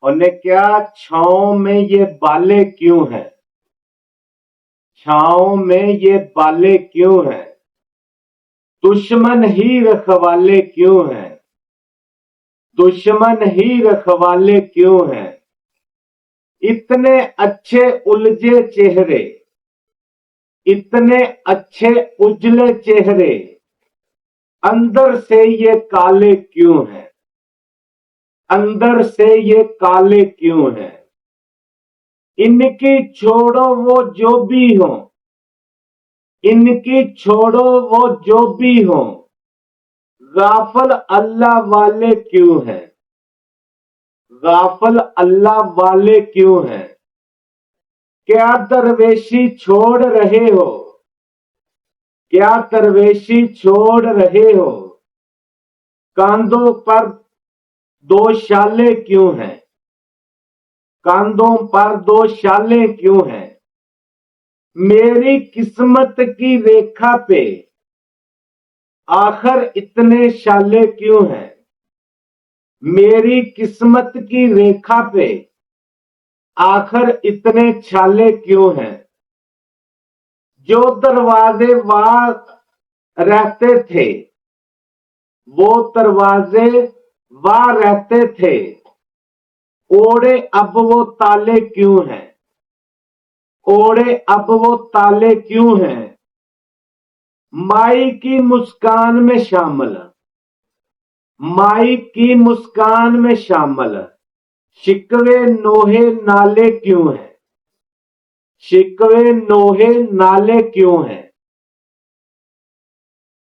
उन्हें क्या छांव में ये बाले क्यों हैं? छांव में ये बाले क्यों हैं? दुश्मन ही रखवाले क्यों हैं? दुश्मन ही रखवाले क्यों हैं? इतने अच्छे उलझे चेहरे, इतने अच्छे उजले चेहरे, अंदर से ये काले क्यों हैं? अंदर से ये काले क्यों हैं? इनकी छोड़ो वो जो भी हो, इनकी छोड़ो वो जो भी हो, गाफल अल्लाह वाले क्यों हैं? गाफल अल्लाह वाले क्यों हैं? क्या दरवेशी छोड़ रहे हो? क्या दरवेशी छोड़ रहे हो? कांधों पर दो शाले क्यों हैं? कांधों पर दो शाले क्यों हैं? मेरी किस्मत की रेखा पे आखिर इतने शाले क्यों हैं? मेरी किस्मत की रेखा पे आखिर इतने छाले क्यों हैं? जो दरवाजे वहां रहते थे, वो दरवाजे वहां रहते थे, ओढ़े अब वो ताले क्यों हैं? ओढ़े अब वो ताले क्यों हैं? माई की मुस्कान में शामिल, माई की मुस्कान में शामिल शिकवे नोहे नाले क्यों हैं? शिकवे नोहे नाले क्यों हैं?